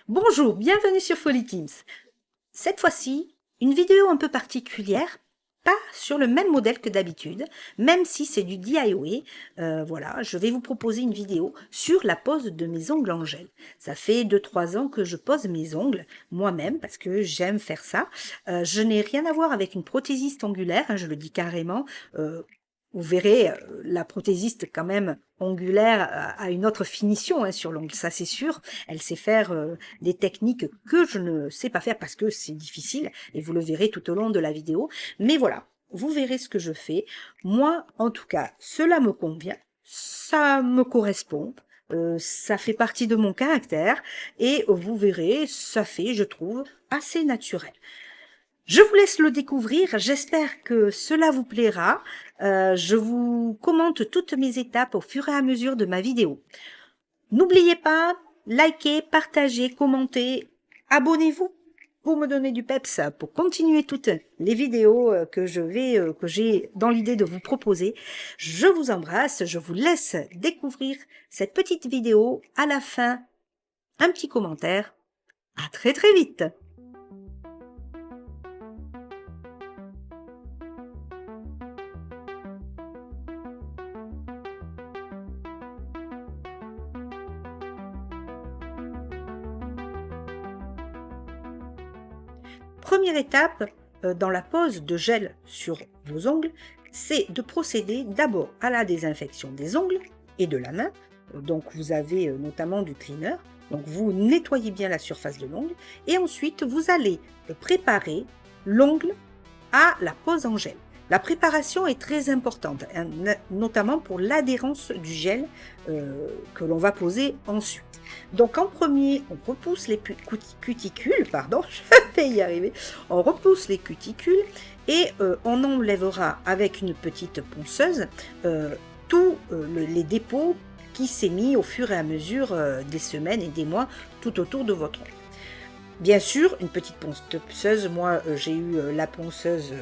Bonjour, bienvenue sur Folly Teams. Cette fois-ci, une vidéo un peu particulière, pas sur le même modèle que d'habitude, même si c'est du DIY. Voilà, je vais vous proposer une vidéo sur la pose de mes ongles en gel. Ça fait 2-3 ans que je pose mes ongles moi-même parce que j'aime faire ça. Je n'ai rien à voir avec une prothésiste ongulaire, hein, je le dis carrément. Vous verrez, la prothésiste quand même ongulaire a une autre finition hein, sur l'ongle, ça c'est sûr. Elle sait faire des techniques que je ne sais pas faire parce que c'est difficile et vous le verrez tout au long de la vidéo. Mais voilà, vous verrez ce que je fais. Moi, en tout cas, cela me convient, ça me correspond. Ça fait partie de mon caractère et vous verrez, ça fait, je trouve, assez naturel. Je vous laisse le découvrir, j'espère que cela vous plaira. Je vous commente toutes mes étapes au fur et à mesure de ma vidéo. N'oubliez pas, likez, partagez, commentez, abonnez-vous pour me donner du peps, pour continuer toutes les vidéos que j'ai dans l'idée de vous proposer. Je vous embrasse, je vous laisse découvrir cette petite vidéo. À la fin, un petit commentaire. À très très vite. Première étape dans la pose de gel sur vos ongles, c'est de procéder d'abord à la désinfection des ongles et de la main. Donc vous avez notamment du cleaner. Donc vous nettoyez bien la surface de l'ongle et ensuite vous allez préparer l'ongle à la pose en gel. La préparation est très importante, hein, notamment pour l'adhérence du gel que l'on va poser ensuite. Donc en premier, on repousse les cuticules, pardon, je vais y arriver, on repousse les cuticules et on enlèvera avec une petite ponceuse tous les dépôts qui s'est mis au fur et à mesure des semaines et des mois tout autour de votre ongle. Bien sûr, une petite ponceuse, moi j'ai eu la ponceuse,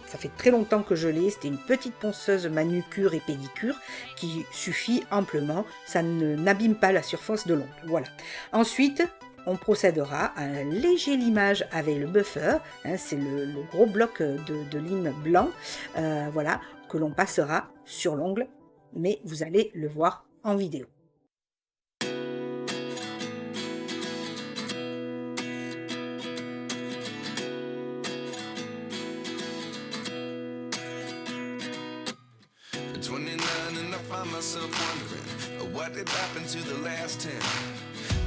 ça fait très longtemps que je l'ai, c'était une petite ponceuse manucure et pédicure qui suffit amplement, ça n'abîme pas la surface de l'ongle. Voilà. Ensuite, on procédera à un léger limage avec le buffer, hein, c'est le gros bloc de lime blanc, voilà, que l'on passera sur l'ongle, mais vous allez le voir en vidéo. Find myself wondering what did happen to the last 10.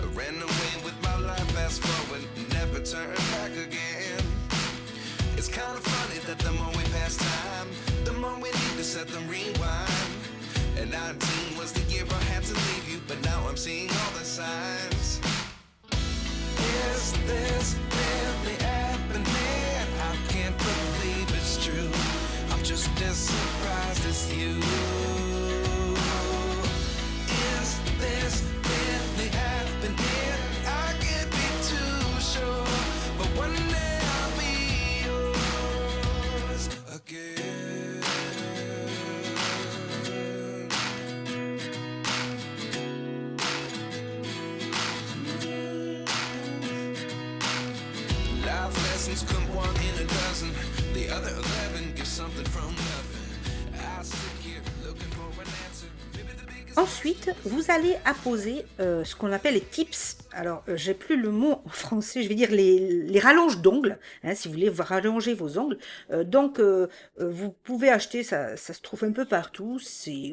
I ran away with my life, fast forward, never turn back again. It's kind of funny that the more we pass time, the more we need to set them rewind. And 19 was the year I had to leave you, but now I'm seeing all the signs. Is this really happening? I can't believe it's true. I'm just as surprised as you. This really happening? I can't be too sure, but one day I'll be yours again. Life lessons come one in a dozen. The other 11 get something from nothing. I sit here looking for an answer. Ensuite, vous allez apposer ce qu'on appelle les tips. Alors, j'ai plus le mot en français, je vais dire les rallonges d'ongles, hein, si vous voulez vous rallonger vos ongles. Vous pouvez acheter, ça se trouve un peu partout,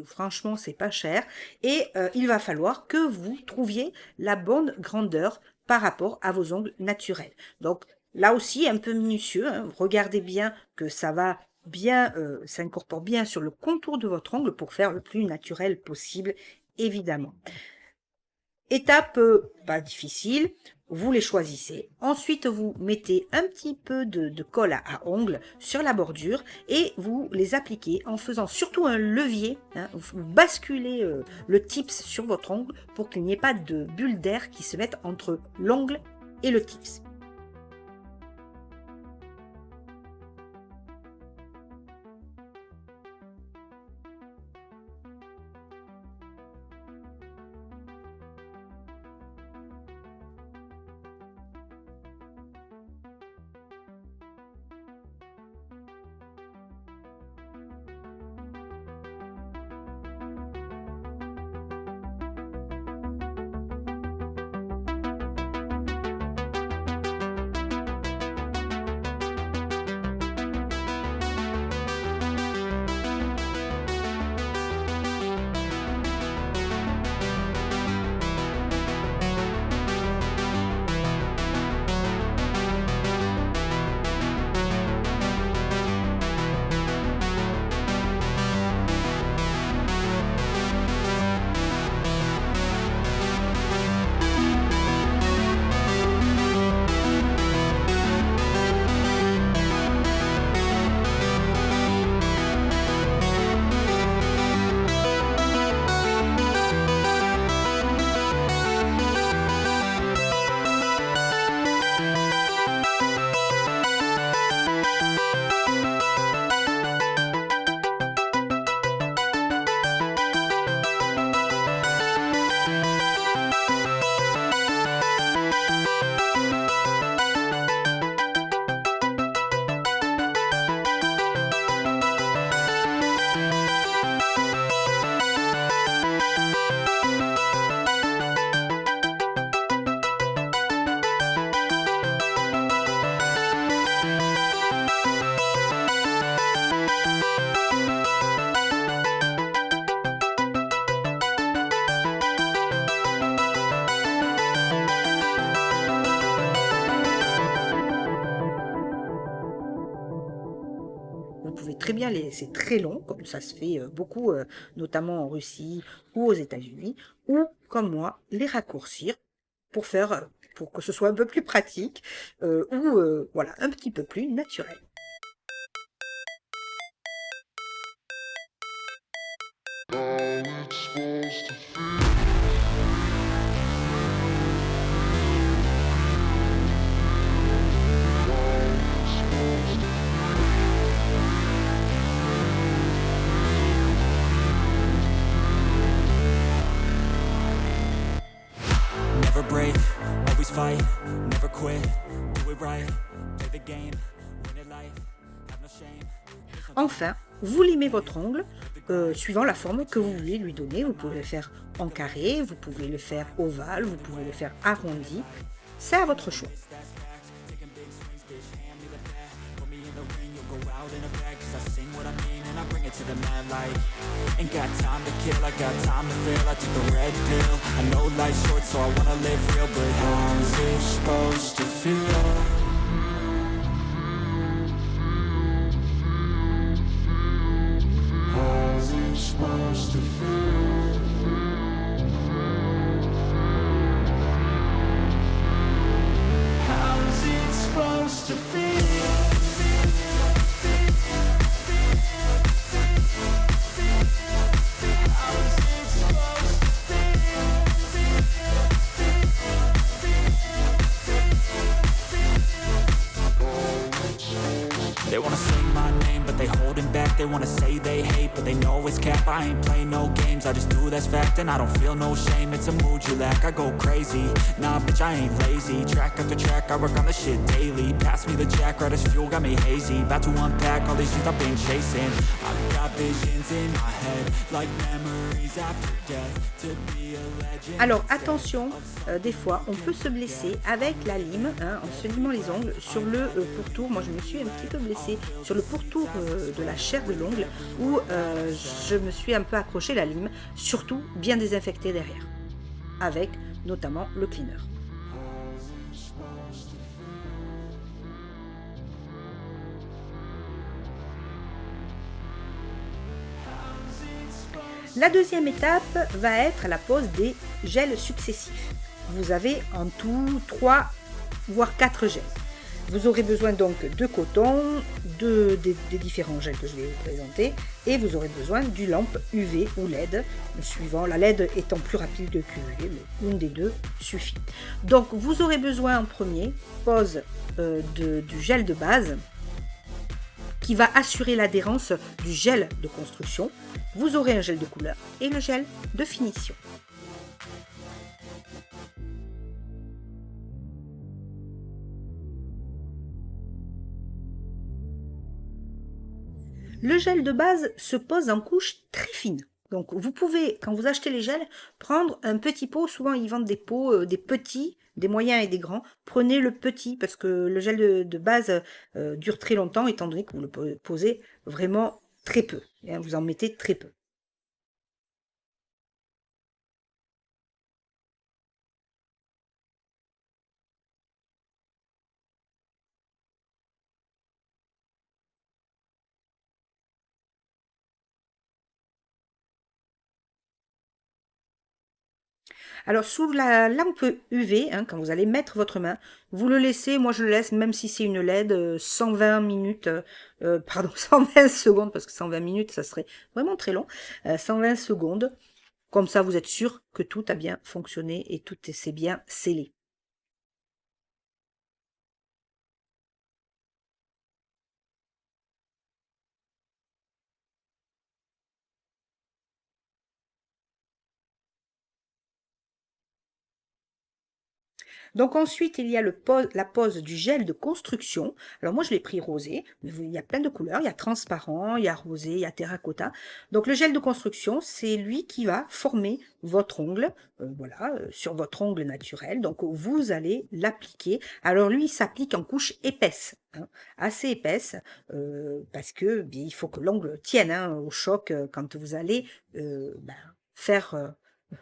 franchement, c'est pas cher. Et il va falloir que vous trouviez la bonne grandeur par rapport à vos ongles naturels. Donc, là aussi, un peu minutieux, hein, regardez bien que ça va bien, s'incorpore bien sur le contour de votre ongle pour faire le plus naturel possible, évidemment. Étape pas difficile, vous les choisissez. Ensuite, vous mettez un petit peu de colle à ongles sur la bordure et vous les appliquez en faisant surtout un levier. Hein, vous basculez le tips sur votre ongle pour qu'il n'y ait pas de bulle d'air qui se mette entre l'ongle et le tips. pouvez très bien les, c'est très long, comme ça se fait beaucoup, notamment en Russie ou aux États-Unis, ou comme moi, les raccourcir pour faire, pour que ce soit un peu plus pratique ou voilà, un petit peu plus naturel. Never break, always fight, never quit, do it right, play the game, win it life, have no shame. Enfin, vous limez votre ongle suivant la forme que vous voulez lui donner. Vous pouvez le faire en carré, vous pouvez le faire ovale, vous pouvez le faire arrondi. C'est à votre choix. Taking big swings, bitch, hand me the bat. Put me in the ring, you'll go out in a bag. 'Cause I sing what I mean and I bring it to the mad light. Ain't got time to kill, I got time to feel. I took the red pill. I know life's short, so I wanna live real. But how's it supposed to feel? How's it supposed to feel? How's it supposed to feel? How's it supposed to feel? They wanna say my name, but they holding back. They wanna say they hate, but they know it's cap. I ain't play no games, I just do that's fact. And I don't feel no shame, it's a mood you lack. I go crazy, nah bitch I ain't lazy. Track after track, I work on the shit daily. Pass me the jack, right as fuel, got me hazy. About to unpack all these things I've been chasing. I've got visions in my head, like memories after death. To be a legend. Alors attention, des fois on peut se blesser avec la lime, hein, en se limant les ongles sur le pourtour. Moi je me suis un petit peu blessée sur le pourtour de la chair de l'ongle où je me suis un peu accroché la lime, surtout bien désinfecté derrière, avec notamment le cleaner. La deuxième étape va être la pose des gels successifs. Vous avez en tout 3 voire 4 gels. Vous aurez besoin donc de coton, des différents gels que je vais vous présenter, et vous aurez besoin d'une lampe UV ou LED, suivant, la LED étant plus rapide que UV, mais une des deux suffit. Donc vous aurez besoin en premier, pose du gel de base, qui va assurer l'adhérence du gel de construction. Vous aurez un gel de couleur et le gel de finition. Le gel de base se pose en couche très fine. Donc vous pouvez, quand vous achetez les gels, prendre un petit pot. Souvent ils vendent des pots, des petits, des moyens et des grands. Prenez le petit parce que le gel de base dure très longtemps étant donné que vous le posez vraiment très peu. Et vous en mettez très peu. Alors sous la lampe UV, hein, quand vous allez mettre votre main, vous le laissez, moi je le laisse, même si c'est une LED, 120 minutes, pardon, 120 secondes, parce que 120 minutes, ça serait vraiment très long, 120 secondes, comme ça vous êtes sûr que tout a bien fonctionné et tout s'est bien scellé. Donc ensuite, il y a la pose du gel de construction. Alors moi, je l'ai pris rosé, mais il y a plein de couleurs. Il y a transparent, il y a rosé, il y a terracotta. Donc le gel de construction, c'est lui qui va former votre ongle, voilà, sur votre ongle naturel. Donc vous allez l'appliquer. Alors lui, il s'applique en couche épaisse, hein, assez épaisse, parce que bien, il faut que l'ongle tienne, hein, au choc quand vous allez faire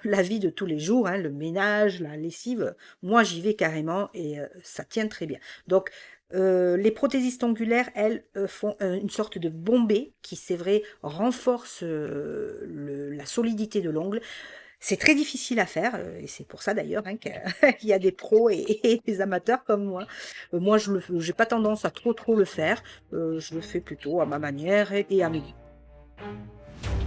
la vie de tous les jours, hein, le ménage, la lessive, moi j'y vais carrément et ça tient très bien. Donc les prothésistes ongulaires, elles, font une sorte de bombée qui, c'est vrai, renforce la solidité de l'ongle. C'est très difficile à faire, et c'est pour ça d'ailleurs hein, qu'il y a des pros et des amateurs comme moi. Moi, je n'ai pas tendance à trop le faire. Je le fais plutôt à ma manière et à mes goûts.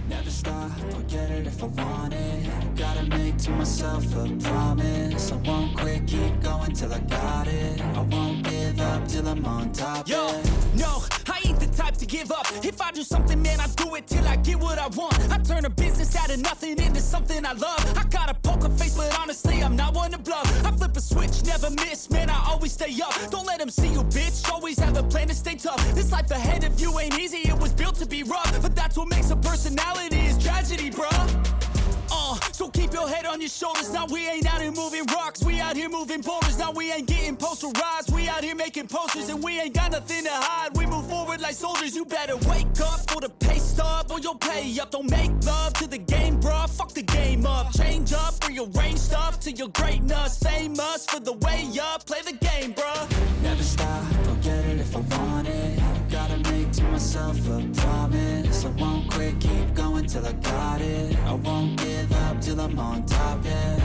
Never stop, I'll get it if I want it. Gotta make to myself a promise. I won't quit, keep going till I got it. I won't give up till I'm on top. Yo, no, I ain't the type to give up. If I do something, man, I do it till I get what I want. I turn a business out of nothing into something I love. I got a poker face, but honestly, I'm not one to bluff. I flip a switch, never miss, man, I always stay up. Don't let them see you, bitch, always have a plan to stay tough. This life ahead of you ain't easy, it was built to be rough. But that's what makes a personality, is tragedy, bruh. So keep your head on your shoulders. Now we ain't out here moving rocks, we out here moving boulders. Now we ain't getting posterized, we out here making posters. And we ain't got nothing to hide, we move forward like soldiers. You better wake up for the pay stub or you'll pay up. Don't make love to the game, bruh, fuck the game up. Change up, rearrange stuff to your greatness. Famous for the way up, play the game, bruh. Never stop, I'll get it if I want it. Gotta make to myself a promise. I won't quit, keep going till I got it. I won't give up till I'm on top, yeah.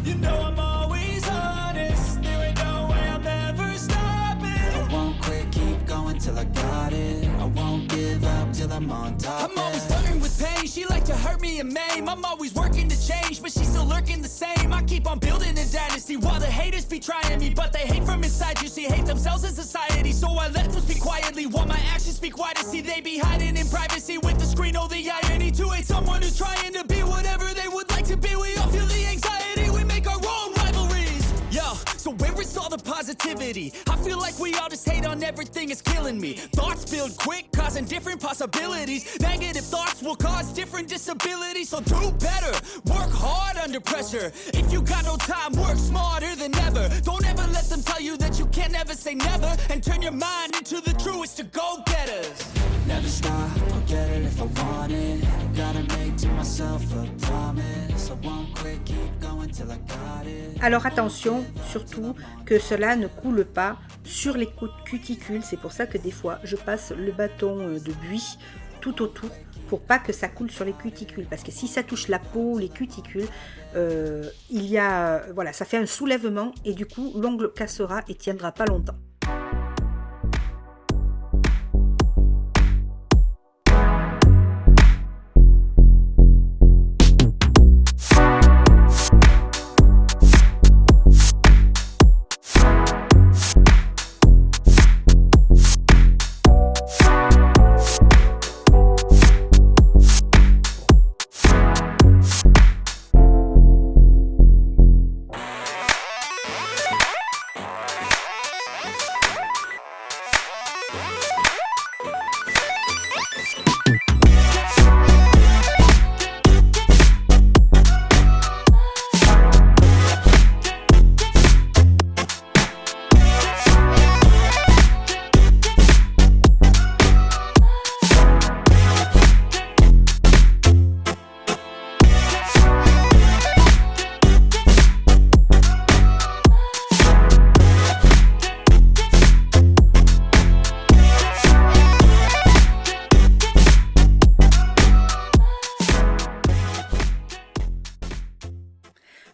You know I'm always honest, there ain't no way I'm ever stopping. I won't quit, keep going till I got it. I won't give up till I'm on top, I'm always flirting with pain, she like to hurt me and maim. I'm always working to change, but she's still lurking the same. I keep on building a dynasty while the haters be trying me. But they hate from inside, you see, hate themselves in society. So I let them speak quietly while my actions speak wider. See, they be hiding in privacy with the screen, oh the irony. To hate someone who's trying to be whatever they would like to be. We all feel the anxiety, we make our own rivalries. Yo, so where is all the positivity? I feel like we all just hate on everything, it's killing me. Thoughts build quick, causing different possibilities. Negative thoughts will cause different disabilities. So do better, work hard under pressure. If you got no time, work smarter than ever. Don't ever let them tell you that you can never say never. And turn your mind into the truest of go-getters. Never stop, I'll get it if I want it. Gotta make to myself a promise. I won't quit, keep going till I got it. Alors attention, surtout que cela ne coule pas sur les cuticules. C'est pour ça que des fois, je passe le bâton de buis tout autour pour pas que ça coule sur les cuticules. Parce que si ça touche la peau ou les cuticules, voilà, ça fait un soulèvement et du coup, l'ongle cassera et tiendra pas longtemps.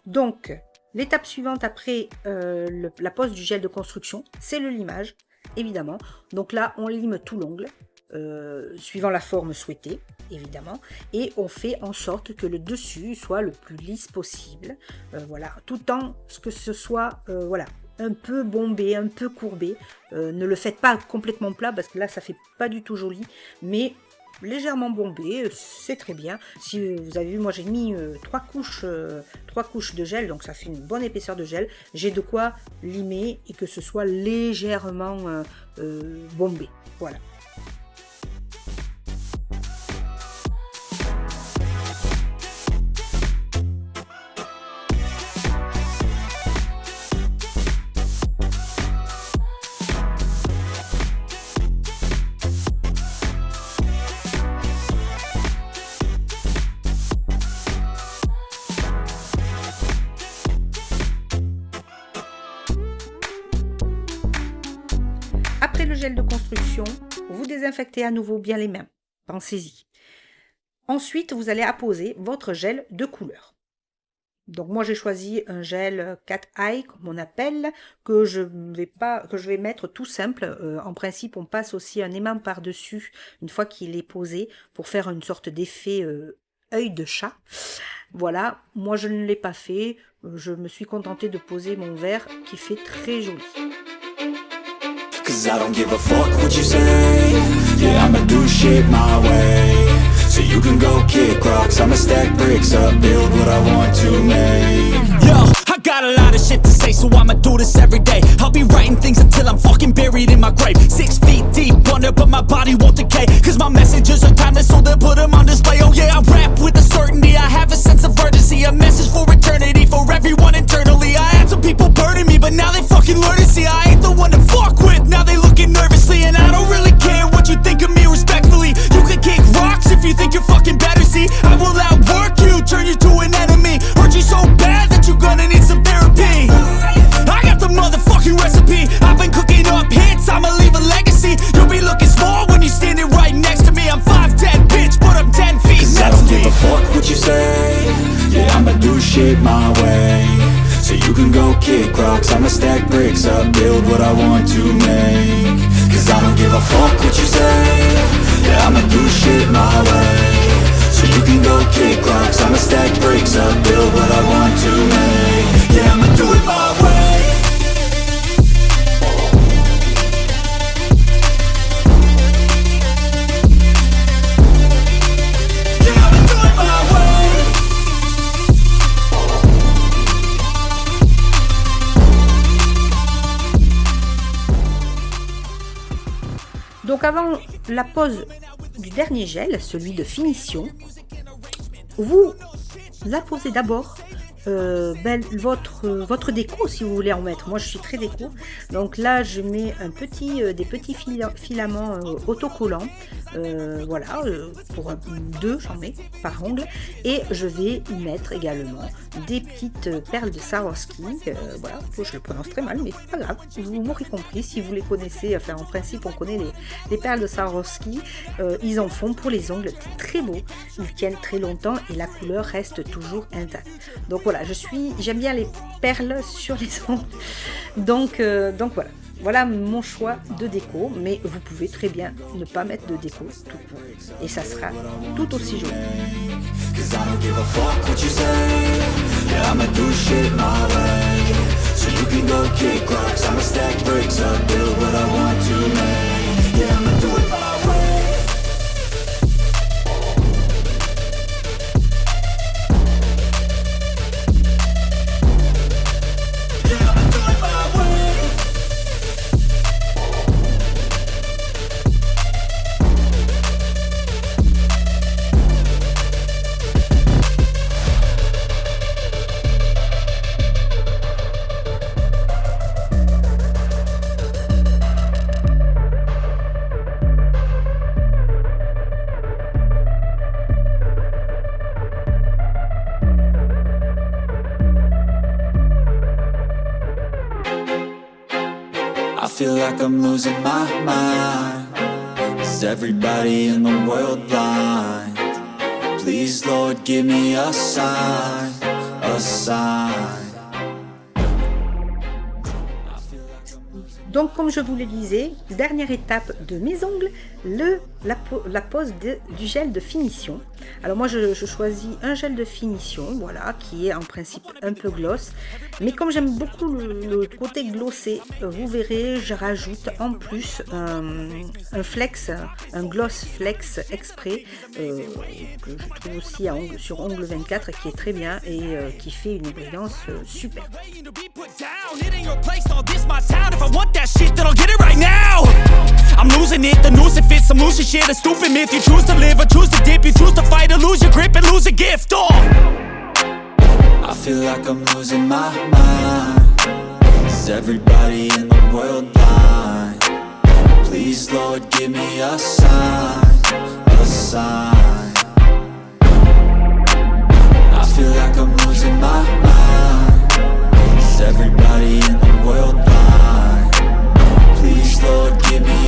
Donc, l'étape suivante après la pose du gel de construction, c'est le limage, évidemment. Donc là, on lime tout l'ongle, suivant la forme souhaitée, évidemment. Et on fait en sorte que le dessus soit le plus lisse possible. Voilà, tout en que ce soit voilà, un peu bombé, un peu courbé. Ne le faites pas complètement plat parce que là, ça fait pas du tout joli. Mais légèrement bombé, c'est très bien. Si vous avez vu, moi j'ai mis 3 couches de gel, donc ça fait une bonne épaisseur de gel. J'ai de quoi limer et que ce soit légèrement bombé. Voilà. le gel de construction, vous désinfectez à nouveau bien les mains. Pensez-y. Ensuite, vous allez apposer votre gel de couleur. Donc moi j'ai choisi un gel Cat Eye comme on appelle, que je vais mettre tout simple. En principe on passe aussi un aimant par-dessus une fois qu'il est posé pour faire une sorte d'effet œil de chat. Voilà, moi je ne l'ai pas fait, je me suis contentée de poser mon vert qui fait très joli. Cause I don't give a fuck what you say. Yeah, I'ma do shit my way. So you can go kick rocks, I'ma stack bricks up, build what I want to make. Yo, I got a lot of shit to say, so I'ma do this every day. I'll be writing things until I'm fucking buried in my grave. 6 feet deep under, but my body won't decay. Cause my messages are timeless, so they'll put them on display. Oh yeah, I rap with a certainty, I have a sense of urgency. A message for eternity, for everyone internally. I had some people burning me, but now they fucking learn to see I ain't the one to fuck with. Now they looking nervously, and I don't really care what you think of me respectfully. You can kick rocks if you think you're fucking better, see I will outwork you, turn you to an enemy. Hurt you so bad that you're gonna need some therapy. I got the motherfucking recipe, I've been cooking up hits, I'ma leave a legacy. You'll be looking small when you're standing right next to me. I'm 5'10", bitch, but I'm 10 feet. Cause I don't give a fuck what you say. Yeah, I'ma do shit my way. So you can go kick rocks, I'ma stack bricks up, build what I want to make. Cause I don't give a fuck what you say. Yeah, I'ma do shit my way. So you can go kick rocks, I'ma stack bricks up, build what I want to make. Yeah, I'ma do it my way. Yeah, I'ma do it my way. Donc avant la pose du dernier gel, celui de finition, vous apposez d'abord votre déco si vous voulez en mettre. Moi je suis très déco, donc là je mets des petits filaments autocollants, voilà, pour 2 j'en mets par ongle, et je vais y mettre également des petites perles de Swarovski, voilà, je le prononce très mal mais c'est pas grave, vous m'aurez compris si vous les connaissez. Enfin en principe on connaît les perles de Swarovski, ils en font pour les ongles, c'est très beau, ils tiennent très longtemps et la couleur reste toujours intacte. Donc voilà, j'aime bien les perles sur les ongles, donc voilà mon choix de déco, mais vous pouvez très bien ne pas mettre de déco tout court et ça sera tout aussi joli. Cause I don't give a fuck what you say. Yeah, I'ma do shit my way. So you can go kick rocks, I'ma stack bricks up, build what I want to make. Yeah, I'ma do it my way. I feel like I'm losing my mind. Is everybody in the world blind? Please, Lord, give me a sign, a sign. Donc comme je vous le disais, dernière étape de mes ongles, la pose du gel de finition. Alors moi je choisis un gel de finition, voilà, qui est en principe un peu gloss, mais comme j'aime beaucoup le côté glossé, vous verrez, je rajoute en plus un flex, un gloss flex exprès, que je trouve aussi sur Ongle 24, qui est très bien et qui fait une brillance super. Shit, then I'll get it right now. I'm losing it, the noose it fits, some lucid shit, a stupid myth. You choose to live or choose to dip, you choose to fight or lose your grip and lose a gift. Oh, I feel like I'm losing my mind. Is everybody in the world blind? Please, Lord, give me a sign, a sign. I feel like I'm losing my mind. Is everybody in the world blind? Please, Lord, give me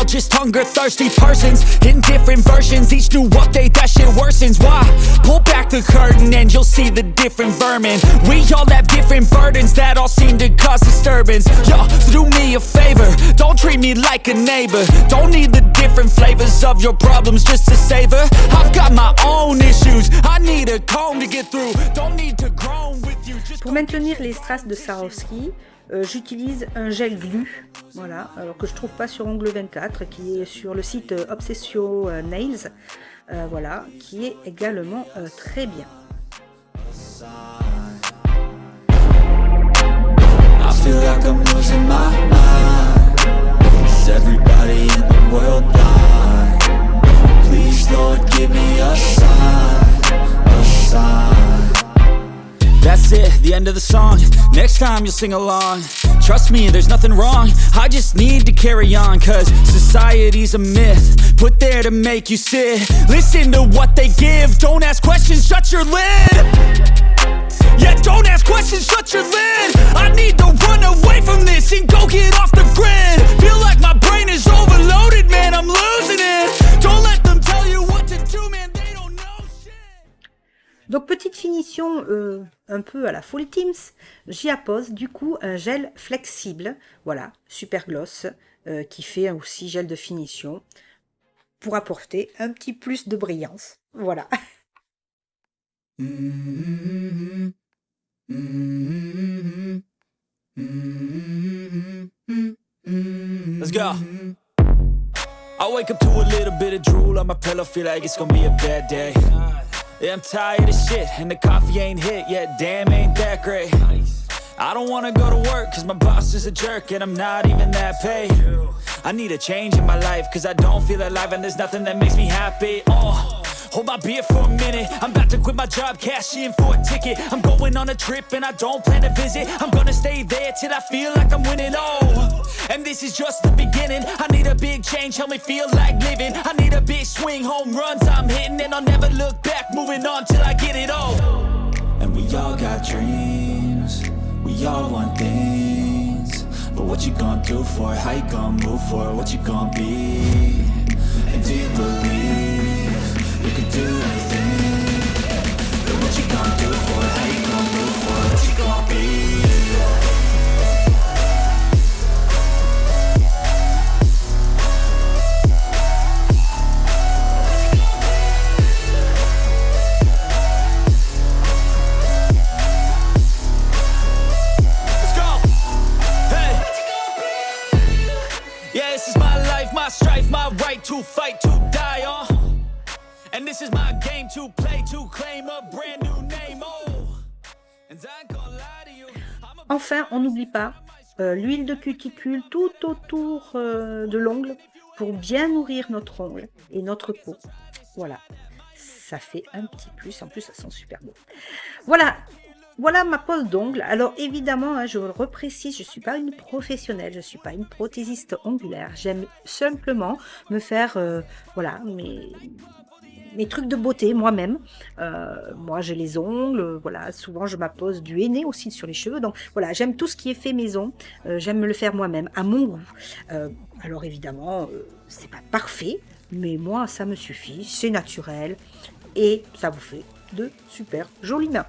just hunger-thirsty persons in different versions, each new update, that shit worsens. Why? Pull back the curtain and you'll see the different vermin. We all have different burdens that all seem to cause disturbance. Yo, so do me a favor, don't treat me like a neighbor. Don't need the different flavors of your problems just to savor. I've got my own issues, I need a comb to get through. Don't need to groan with you. Pour maintenir les strass de Swarovski, j'utilise un gel glu, voilà, alors que je trouve pas sur Ongle 24, qui est sur le site Obsessio Nails, voilà, qui est également très bien. I feel like I'm losing my mind. Is everybody in the world blind? Please, Lord, give me a sign, a sign. That's it, the end of the song. Next time you'll sing along. Trust me, there's nothing wrong. I just need to carry on, cause society's a myth put there to make you sit. Listen to what they give. Don't ask questions, shut your lid. Yeah, don't ask questions, shut your lid. I need to run away from this and go get off the grid. Feel like my brain is overloaded, man, I'm losing it. Don't let them tell you what to do, man, they don't know shit. Donc petite finition un peu à la Folie Teams, j'y appose du coup un gel flexible, voilà, super gloss, qui fait aussi gel de finition, pour apporter un petit plus de brillance, voilà. Let's go. I wake up to a little bit of drool on my pillow, feel like it's gonna be a bad day. Yeah, I'm tired of shit, and the coffee ain't hit yet, damn, ain't that great. I don't wanna go to work, cause my boss is a jerk, and I'm not even that paid. I need a change in my life, cause I don't feel alive, and there's nothing that makes me happy. Hold my beer for a minute, I'm about to quit my job, cash in for a ticket. I'm going on a trip and I don't plan to visit. I'm gonna stay there till I feel like I'm winning, and this is just the beginning. I need a big change, help me feel like living. I need a big swing, home runs I'm hitting, and I'll never look back, moving on till I get it all. And we all got dreams, we all want things. But what you gonna do for it? How you gonna move for it? What you gonna be? And do you believe you can do anything? But what you gonna do for it? How you gonna move for it? What you gonna be? Strife, my right to fight, to die on. And this is my game to play, to claim a brand new name. And I ain't gonna lie to you. Enfin, on n'oublie pas l'huile de cuticule tout autour de l'ongle pour bien nourrir notre ongle et notre peau. Voilà, ça fait un petit plus. En plus, ça sent super bon. Voilà ma pose d'ongle. Alors évidemment, hein, je le reprécise, je ne suis pas une professionnelle, je ne suis pas une prothésiste ongulaire. J'aime simplement me faire voilà, mes trucs de beauté moi-même. Moi j'ai les ongles, voilà, souvent je m'appose du henné aussi sur les cheveux. Donc voilà, j'aime tout ce qui est fait maison, j'aime me le faire moi-même, à mon goût. Alors évidemment, c'est pas parfait, mais moi ça me suffit, c'est naturel et ça vous fait de super jolies mains.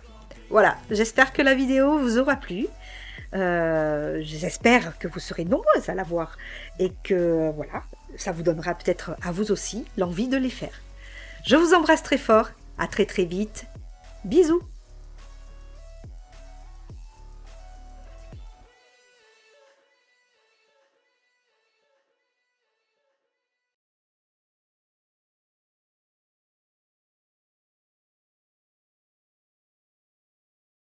Voilà, j'espère que la vidéo vous aura plu. J'espère que vous serez nombreuses à la voir et que voilà, ça vous donnera peut-être à vous aussi l'envie de les faire. Je vous embrasse très fort, à très très vite. Bisous.